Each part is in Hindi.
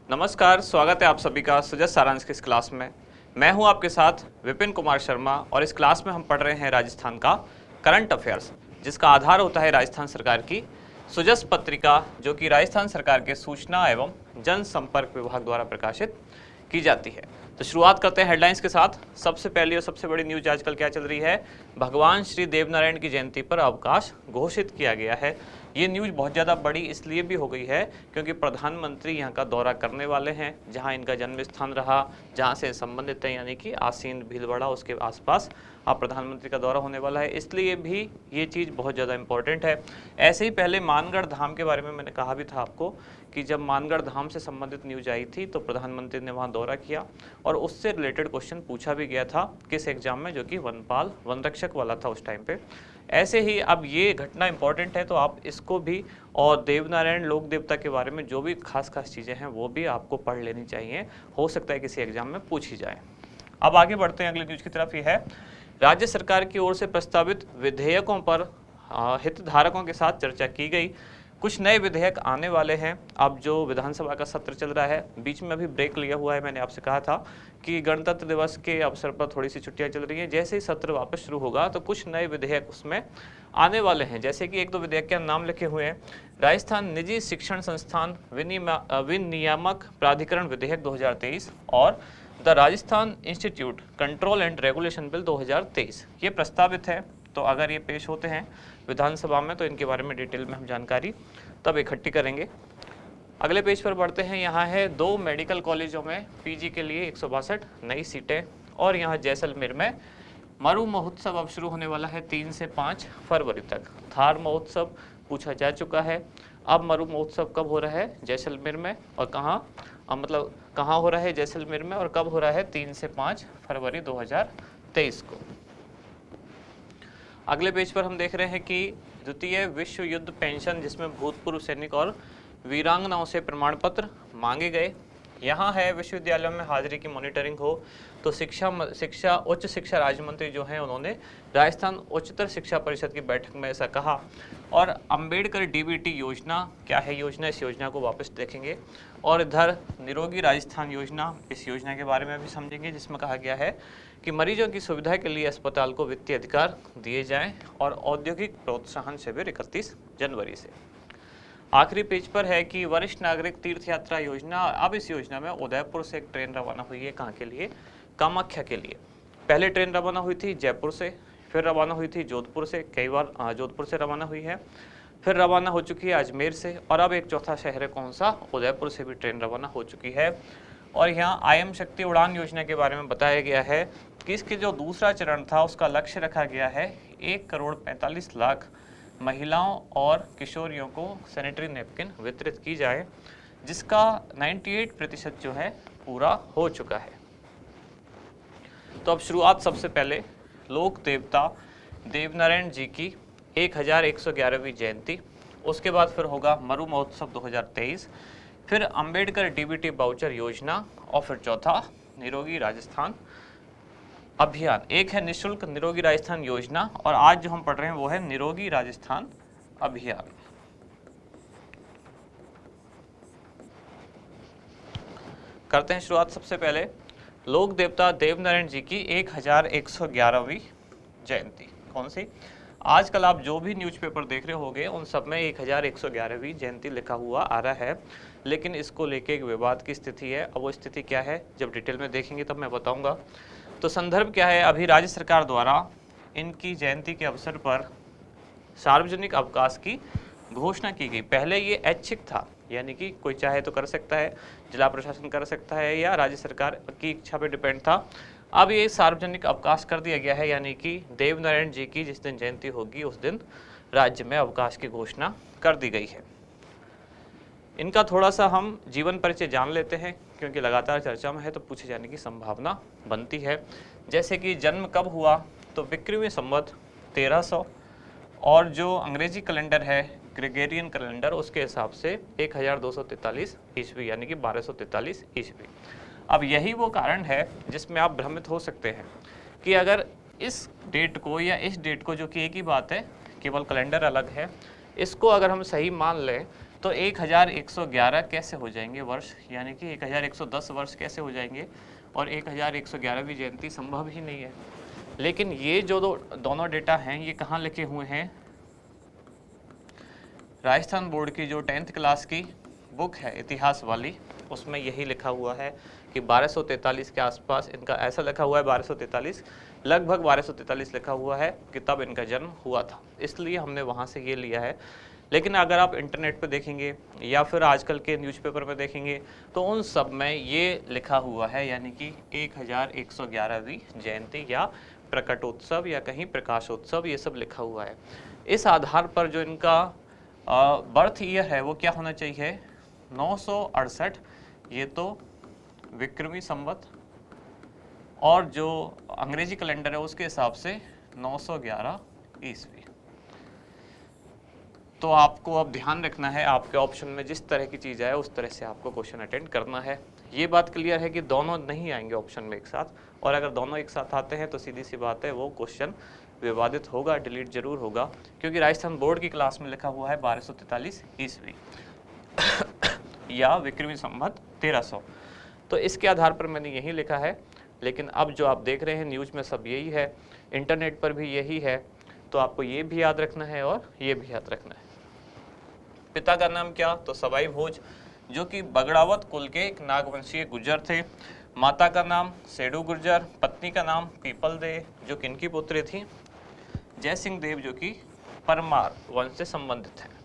नमस्कार, स्वागत है आप सभी का सुजस सारांश की इस क्लास में। मैं हूं आपके साथ विपिन कुमार शर्मा और इस क्लास में हम पढ़ रहे हैं राजस्थान का करंट अफेयर्स, जिसका आधार होता है राजस्थान सरकार की सुजस पत्रिका, जो कि राजस्थान सरकार के सूचना एवं जनसंपर्क विभाग द्वारा प्रकाशित की जाती है। तो शुरुआत करते हैं हेडलाइंस के साथ। सबसे पहली और सबसे बड़ी न्यूज आजकल क्या चल रही है? भगवान श्री देवनारायण की जयंती पर अवकाश घोषित किया गया है। ये न्यूज बहुत ज़्यादा बड़ी इसलिए भी हो गई है क्योंकि प्रधानमंत्री यहाँ का दौरा करने वाले हैं, जहाँ इनका जन्म स्थान रहा, जहाँ से संबंधित है, यानी कि आसीन भीलवाड़ा उसके आसपास अब प्रधानमंत्री का दौरा होने वाला है, इसलिए भी ये चीज़ बहुत ज़्यादा इंपॉर्टेंट है। ऐसे ही पहले मानगढ़ धाम के बारे में मैंने कहा भी था आपको कि जब मानगढ़ धाम से संबंधित न्यूज आई थी तो प्रधानमंत्री ने वहाँ दौरा किया और उससे रिलेटेड क्वेश्चन पूछा भी गया था किस एग्जाम में, जो कि वनपाल वन रक्षक वाला था उस टाइम पे। ऐसे ही अब ये घटना इंपॉर्टेंट है तो आप इसको भी, और देवनारायण लोक देवता के बारे में जो भी खास चीज़ें हैं वो भी आपको पढ़ लेनी चाहिए, हो सकता है किसी एग्जाम में पूछी जाए। अब आगे बढ़ते हैं अगली न्यूज की तरफ। ये है राज्य सरकार की ओर से प्रस्तावित विधेयकों पर हितधारकों के साथ चर्चा की गई। कुछ नए विधेयक आने वाले हैं। अब जो विधानसभा का सत्र चल रहा है, बीच में अभी ब्रेक लिया हुआ है, मैंने आपसे कहा था कि गणतंत्र दिवस के अवसर पर थोड़ी सी छुट्टियां चल रही हैं। जैसे ही सत्र वापस शुरू होगा तो कुछ नए विधेयक उसमें आने वाले हैं, जैसे कि एक दो विधेयक के नाम लिखे हुए हैं। राजस्थान निजी शिक्षण संस्थान विनियामक प्राधिकरण विधेयक 2023 और the Rajasthan institute control and regulation bill 2023 ये प्रस्तावित है। तो अगर ये पेश होते हैं विधानसभा में तो इनके बारे में डिटेल में हम जानकारी तब इकट्ठी करेंगे। अगले पेज पर बढ़ते हैं। यहाँ है 2 मेडिकल कॉलेजों में पीजी के लिए 162 नई सीटें, और यहाँ जैसलमेर में मरु महोत्सव अब शुरू होने वाला है 3 से 5 फरवरी तक। थार महोत्सव पूछा जा चुका है, अब मरु महोत्सव कब हो रहा है? जैसलमेर में, और कहाँ, मतलब कहाँ हो रहा है? जैसलमेर में, और कब हो रहा है? 3 से 5 फरवरी 2023 को। अगले पेज पर हम देख रहे हैं कि द्वितीय विश्व युद्ध पेंशन, जिसमें भूतपूर्व सैनिक और वीरांगनाओं से प्रमाण पत्र मांगे गए। यहाँ है विश्वविद्यालयों में हाजिरी की मॉनिटरिंग हो तो उच्च शिक्षा राज्य मंत्री जो हैं उन्होंने राजस्थान उच्चतर शिक्षा परिषद की बैठक में ऐसा कहा। और अंबेडकर डीबीटी योजना क्या है योजना, इस योजना को वापस देखेंगे। और इधर निरोगी राजस्थान योजना, इस योजना के बारे में भी समझेंगे, जिसमें कहा गया है कि मरीजों की सुविधा के लिए अस्पताल को वित्तीय अधिकार दिए जाएं, और औद्योगिक प्रोत्साहन शिविर 31 जनवरी से। आखिरी पेज पर है कि वरिष्ठ नागरिक तीर्थ यात्रा योजना। अब इस योजना में उदयपुर से एक ट्रेन रवाना हुई है। कहाँ के लिए? कामाख्या के लिए। पहले ट्रेन रवाना हुई थी जयपुर से, फिर रवाना हुई थी जोधपुर से, कई बार जोधपुर से रवाना हुई है, फिर रवाना हो चुकी है अजमेर से, और अब एक चौथा शहर है कौन सा? उदयपुर से भी ट्रेन रवाना हो चुकी है। और यहाँ IM शक्ति उड़ान योजना के बारे में बताया गया है कि इसके जो दूसरा चरण था उसका लक्ष्य रखा गया है 1,45,00,000 महिलाओं और किशोरियों को सैनिटरी नैपकिन वितरित की जाए, जिसका 98% जो है पूरा हो चुका है। तो अब शुरुआत सबसे पहले लोक देवता देवनारायण जी की 1111वीं जयंती, उसके बाद फिर होगा मरु महोत्सव 2023, फिर अंबेडकर डीबीटी वाउचर योजना, और फिर चौथा निरोगी राजस्थान अभियान। एक है निशुल्क निरोगी राजस्थान योजना, और आज जो हम पढ़ रहे हैं वो है निरोगी राजस्थान अभियान। करते हैं शुरुआत सबसे पहले लोक देवता देवनारायण जी की 1111वीं जयंती। कौन सी? आजकल आप जो भी न्यूज़पेपर देख रहे होंगे उन सब में 1111वीं जयंती लिखा हुआ आ रहा है, लेकिन इसको लेके एक विवाद की स्थिति है। अब वो स्थिति क्या है जब डिटेल में देखेंगे तब मैं बताऊंगा। तो संदर्भ क्या है? अभी राज्य सरकार द्वारा इनकी जयंती के अवसर पर सार्वजनिक अवकाश की घोषणा की गई। पहले ये ऐच्छिक था, यानी कि कोई चाहे तो कर सकता है, जिला प्रशासन कर सकता है, या राज्य सरकार की इच्छा पे डिपेंड था। अब ये सार्वजनिक अवकाश कर दिया गया है, यानी कि देवनारायण जी की जिस दिन जयंती होगी उस दिन राज्य में अवकाश की घोषणा कर दी गई है। इनका थोड़ा सा हम जीवन परिचय जान लेते हैं, क्योंकि लगातार चर्चा में है तो पूछे जाने की संभावना बनती है। जैसे कि जन्म कब हुआ? तो विक्रमी संवत 1300, और जो अंग्रेजी कैलेंडर है ग्रेगोरियन कैलेंडर, उसके हिसाब से 1243 ईस्वी, यानी कि 1243 ईस्वी। अब यही वो कारण है जिसमें आप भ्रमित हो सकते हैं कि अगर इस डेट को या इस डेट को, जो कि एक ही बात है, केवल कैलेंडर अलग है, इसको अगर हम सही मान लें तो 1111 कैसे हो जाएंगे वर्ष, यानी कि 1110 वर्ष कैसे हो जाएंगे, और 1111वीं जयंती संभव ही नहीं है। लेकिन ये जो दोनों डेटा हैं ये कहाँ लिखे हुए हैं, राजस्थान बोर्ड की जो 10th क्लास की बुक है इतिहास वाली, उसमें यही लिखा हुआ है कि 1243 के आसपास इनका, ऐसा लिखा हुआ है 1243, लगभग 1243 लिखा हुआ है कि तब इनका जन्म हुआ था, इसलिए हमने वहाँ से ये लिया है। लेकिन अगर आप इंटरनेट पर देखेंगे या फिर आजकल के न्यूज़पेपर में देखेंगे तो उन सब में ये लिखा हुआ है, यानी कि 1111वीं जयंती या प्रकटोत्सव या कहीं प्रकाशोत्सव, ये सब लिखा हुआ है। इस आधार पर जो इनका बर्थ ईयर है वो क्या होना चाहिए, 968, ये तो विक्रमी संवत, और जो अंग्रेजी कैलेंडर है उसके हिसाब से 911 ईस्वी। तो आपको अब ध्यान रखना है, आपके ऑप्शन में जिस तरह की चीज़ आए उस तरह से आपको क्वेश्चन अटेंड करना है। ये बात क्लियर है कि दोनों नहीं आएंगे ऑप्शन में एक साथ, और अगर दोनों एक साथ आते हैं तो सीधी सी बात है वो क्वेश्चन विवादित होगा, डिलीट जरूर होगा, क्योंकि राजस्थान बोर्ड की क्लास में लिखा हुआ है 1243 ईस्वी या विक्रमी संवत 1300। तो इसके आधार पर मैंने यही लिखा है। लेकिन अब जो आप देख रहे हैं न्यूज़ में सब यही है, इंटरनेट पर भी यही है, तो आपको ये भी याद रखना है और ये भी याद रखना है। पिता का नाम क्या, तो सवाई भोज, जो कि बगड़ावत कुल के एक नागवंशीय गुर्जर थे। माता का नाम सेडू गुर्जर, पत्नी का नाम पीपल दे, जो कि इनकी पुत्री थी। जय सिंह देव, जो कि परमार वंश से संबंधित हैं।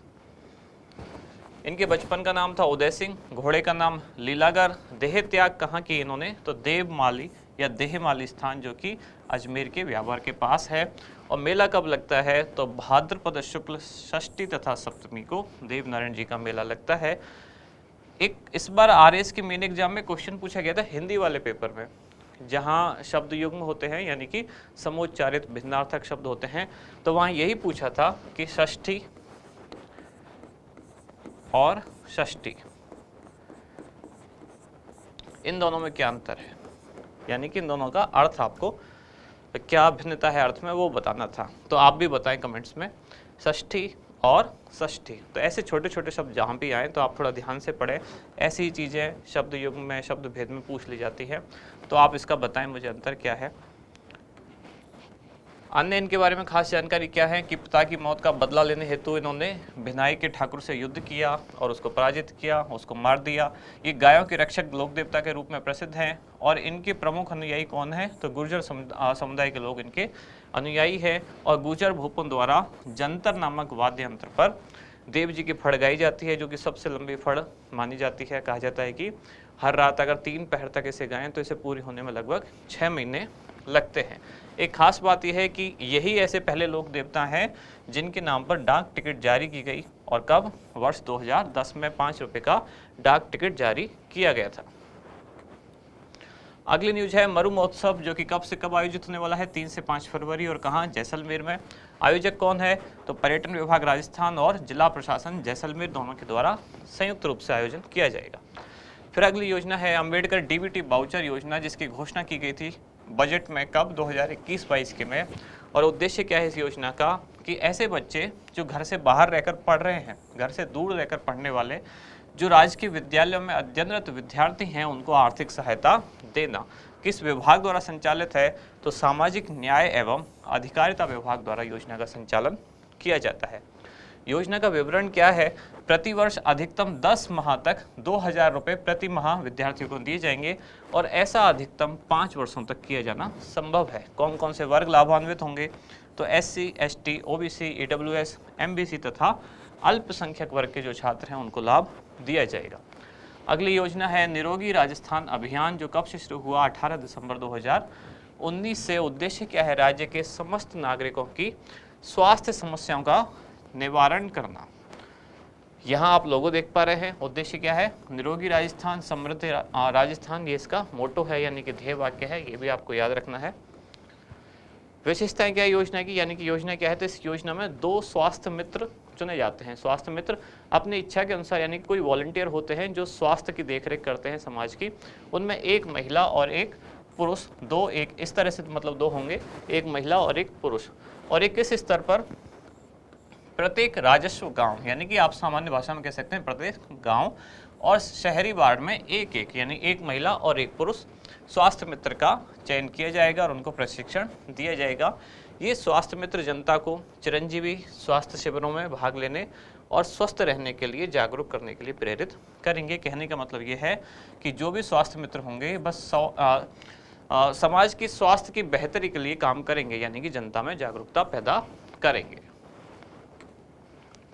इनके बचपन का नाम था उदय सिंह, घोड़े का नाम लीलागर। देह त्याग कहाँ की इन्होंने, तो देवमाली या देहमाली स्थान, जो कि अजमेर के व्यापार के पास है। और मेला कब लगता है, तो भाद्रपद शुक्ल षष्ठी तथा सप्तमी को देव नारायण जी का मेला लगता है। एक इस बार आरएस के मेन एग्जाम में क्वेश्चन पूछा गया था हिंदी वाले पेपर में, जहाँ शब्द युग्म होते हैं यानी कि समोच्चारित भिन्नार्थक शब्द होते हैं, तो वहाँ यही पूछा था कि षष्ठी और षष्ठी इन दोनों में क्या अंतर है, यानी कि इन दोनों का अर्थ आपको क्या भिन्नता है अर्थ में वो बताना था। तो आप भी बताएं कमेंट्स में, षष्ठी और षष्ठी। तो ऐसे छोटे छोटे शब्द जहाँ भी आए तो आप थोड़ा ध्यान से पढ़ें, ऐसी ही चीज़ें शब्द युग्म में शब्द भेद में पूछ ली जाती है, तो आप इसका बताएं मुझे अंतर क्या है। अन्य इनके बारे में खास जानकारी क्या है कि पिता की मौत का बदला लेने हेतु इन्होंने भिनाई के ठाकुर से युद्ध किया और उसको पराजित किया, उसको मार दिया। ये गायों के रक्षक लोक देवता के रूप में प्रसिद्ध हैं और इनके प्रमुख अनुयायी कौन है, तो गुर्जर समुदाय के लोग इनके अनुयायी है। और गुर्जर भूपों द्वारा जंतर नामक वाद्य यंत्र पर देव जी की फड़ गाई जाती है, जो कि सबसे लंबी फड़ मानी जाती है। कहा जाता है कि हर रात अगर 3 पहर तक इसे गाएं तो इसे पूरी होने में लगभग 6 महीने लगते हैं। एक खास बात यह है कि यही ऐसे पहले लोक देवता हैं जिनके नाम पर डाक टिकट जारी की गई, और कब, वर्ष 2010 में 5 रुपए का डाक टिकट जारी किया गया था। अगली न्यूज है मरु महोत्सव, जो कि कब से कब आयोजित होने वाला है, 3 से 5 फरवरी, और कहाँ, जैसलमेर में। आयोजक कौन है, तो पर्यटन विभाग राजस्थान और जिला प्रशासन जैसलमेर दोनों के द्वारा संयुक्त रूप से आयोजन किया जाएगा। फिर अगली योजना है अम्बेडकर डीबीटी वाउचर योजना, जिसकी घोषणा की गई थी बजट में, कब, 2021-22 के में। और उद्देश्य क्या है इस योजना का, कि ऐसे बच्चे जो घर से बाहर रहकर पढ़ रहे हैं, घर से दूर रहकर पढ़ने वाले, जो राजकीय विद्यालयों में अध्ययनरत विद्यार्थी हैं, उनको आर्थिक सहायता देना। किस विभाग द्वारा संचालित है, तो सामाजिक न्याय एवं अधिकारिता विभाग द्वारा योजना का संचालन किया जाता है। योजना का विवरण क्या है, प्रतिवर्ष अधिकतम 10 माह तक 2000 रुपये प्रति माह विद्यार्थियों को दिए जाएंगे, और ऐसा अधिकतम 5 वर्षों तक किया जाना संभव है। कौन कौन से वर्ग लाभान्वित होंगे, तो SC, ST, OBC, EWS, MBC तथा अल्पसंख्यक वर्ग के जो छात्र हैं उनको लाभ दिया जाएगा। अगली योजना है निरोगी राजस्थान अभियान, जो कब से शुरू हुआ, 18 दिसंबर 2019 से। उद्देश्य क्या है, राज्य के समस्त नागरिकों की स्वास्थ्य समस्याओं का निवारण करना। यहाँ आप लोगों देख पा रहे हैं उद्देश्य क्या है, निरोगी राजस्थान समृद्ध राजस्थान, ये इसका मोटो है यानी कि ध्येय वाक्य है, ये भी आपको याद रखना है। विशेषताएं क्या है योजना की, यानी कि योजना क्या है, तो इस योजना में 2 स्वास्थ्य मित्र चुने जाते हैं। स्वास्थ्य मित्र अपनी इच्छा के अनुसार, यानी कि कोई वॉलंटियर होते हैं जो स्वास्थ्य की देखरेख करते हैं समाज की, उनमें एक महिला और एक पुरुष, 2 एक इस तरह से, मतलब 2 होंगे, एक महिला और एक पुरुष। और एक किस स्तर पर, प्रत्येक राजस्व गांव, यानी कि आप सामान्य भाषा में कह सकते हैं प्रत्येक गांव और शहरी वार्ड में एक एक, यानी एक महिला और एक पुरुष स्वास्थ्य मित्र का चयन किया जाएगा और उनको प्रशिक्षण दिया जाएगा। ये स्वास्थ्य मित्र जनता को चिरंजीवी स्वास्थ्य शिविरों में भाग लेने और स्वस्थ रहने के लिए जागरूक करने के लिए प्रेरित करेंगे। कहने का मतलब ये है कि जो भी स्वास्थ्य मित्र होंगे बस समाज की स्वास्थ्य की बेहतरी के लिए काम करेंगे, यानी कि जनता में जागरूकता पैदा करेंगे।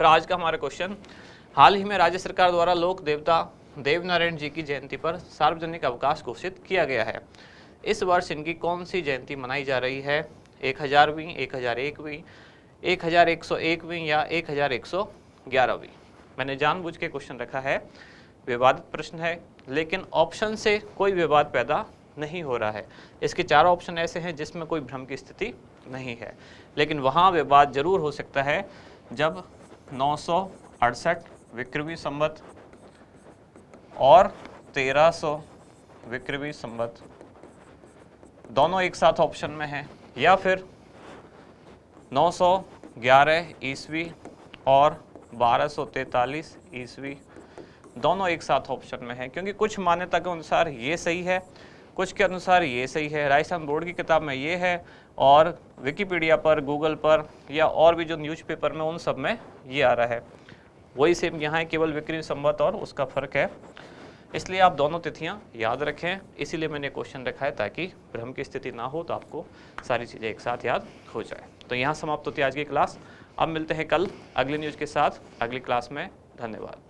पर आज का हमारा क्वेश्चन, हाल ही में राज्य सरकार द्वारा लोक देवता देवनारायण जी की जयंती पर सार्वजनिक अवकाश घोषित किया गया है। इस वर्ष इनकी कौन सी जयंती मनाई जा रही है? 1000वीं, 1001वीं, 1101वीं या 1111वीं? मैंने जानबूझ के क्वेश्चन रखा है, विवादित प्रश्न है, लेकिन ऑप्शन से कोई विवाद पैदा नहीं हो रहा है। इसके चारों ऑप्शन ऐसे हैं जिसमें कोई भ्रम की स्थिति नहीं है, लेकिन वहाँ विवाद जरूर हो सकता है जब 968 विक्रमी संवत और 1300 विक्रमी संवत दोनों एक साथ ऑप्शन में हैं, या फिर 911 ईस्वी और 1243 ईस्वी दोनों एक साथ ऑप्शन में है। क्योंकि कुछ मान्यता के अनुसार ये सही है, कुछ के अनुसार ये सही है। राजस्थान बोर्ड की किताब में ये है और विकिपीडिया पर, गूगल पर या और भी जो न्यूज़पेपर में उन सब में ये आ रहा है। वही सेम यहाँ है, केवल विक्रमी संवत और उसका फर्क है। इसलिए आप दोनों तिथियाँ याद रखें, इसीलिए मैंने क्वेश्चन रखा है ताकि भ्रम की स्थिति ना हो, तो आपको सारी चीज़ें एक साथ याद हो जाए। तो यहाँ समाप्त होती है आज की क्लास। अब मिलते हैं कल अगली न्यूज़ के साथ अगली क्लास में। धन्यवाद।